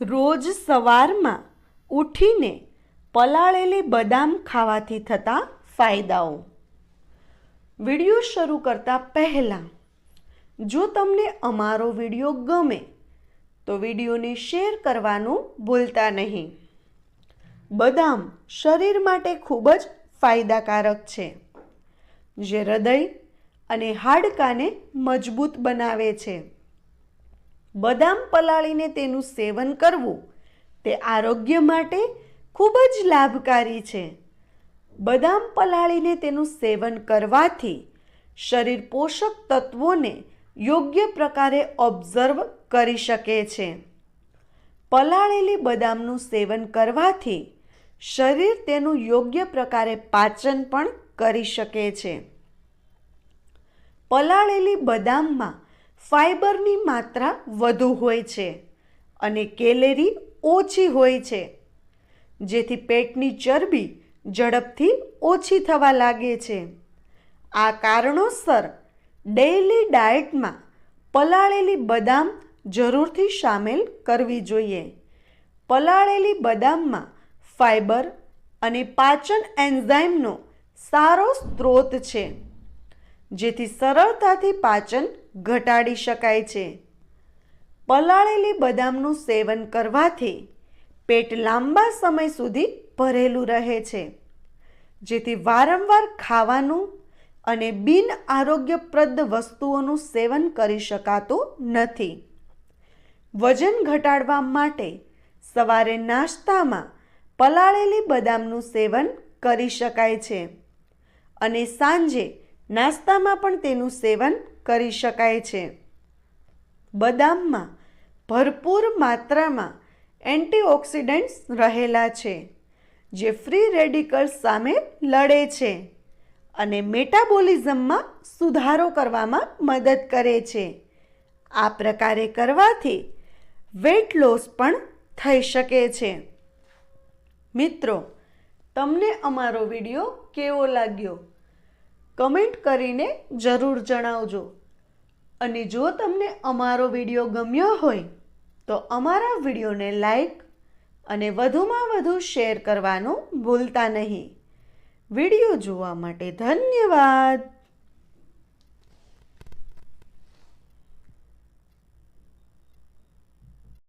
રોજ સવારમાં ઉઠીને પલાળેલી બદામ ખાવાથી થતા ફાયદાઓ. વિડીયો શરૂ કરતાં પહેલાં જો તમને અમારો વિડીયો ગમે તો વિડીયોને શેર કરવાનું ભૂલતા નહીં. બદામ શરીર માટે ખૂબ જ ફાયદાકારક છે, જે હૃદય અને હાડકાને મજબૂત બનાવે છે. બદામ પલાળીને તેનું સેવન કરવું તે આરોગ્ય માટે ખૂબ જ લાભકારી છે. બદામ પલાળીને તેનું સેવન કરવાથી શરીર પોષક તત્વોને યોગ્ય પ્રકારે ઓબ્ઝર્વ કરી શકે છે. પલાળેલી બદામનું સેવન કરવાથી શરીર તેનું યોગ્ય પ્રકારે પાચન પણ કરી શકે છે. પલાળેલી બદામમાં ફાઇબરની માત્રા વધુ હોય છે અને કેલેરી ઓછી હોય છે, જેથી પેટની ચરબી ઝડપથી ઓછી થવા લાગે છે. આ કારણોસર ડેઇલી ડાયટમાં પલાળેલી બદામ જરૂરથી સામેલ કરવી જોઈએ. પલાળેલી બદામમાં ફાઇબર અને પાચન એન્ઝાઇમનો સારો સ્ત્રોત છે, જેથી સરળતાથી પાચન ઘટાડી શકાય છે. પલાળેલી બદામનું સેવન કરવાથી પેટ લાંબા સમય સુધી ભરેલું રહે છે, જેથી વારંવાર ખાવાનું અને બિન આરોગ્યપ્રદ વસ્તુઓનું સેવન કરી શકાતું નથી. વજન ઘટાડવા માટે સવારે નાસ્તામાં પલાળેલી બદામનું સેવન કરી શકાય છે અને સાંજે નાસ્તામાં પણ તેનું સેવન કરી શકાય છે. બદામમાં ભરપૂર માત્રામાં એન્ટીઓક્સિડન્ટ્સ રહેલા છે, જે ફ્રી રેડિકલ્સ સામે લડે છે અને મેટાબોલિઝમમાં સુધારો કરવામાં મદદ કરે છે. આ પ્રકારે કરવાથી વેઇટ લોસ પણ થઈ શકે છે. મિત્રો, તમને અમારો વિડીયો કેવો લાગ્યો? કમેન્ટ કરીને જરૂર જણાવજો. અને જો તમને અમારો વિડીયો ગમ્યો હોય તો અમારા વિડીયોને લાઈક અને વધુમાં વધુ શેર કરવાનું ભૂલતા નહીં. વિડીયો જોવા માટે ધન્યવાદ.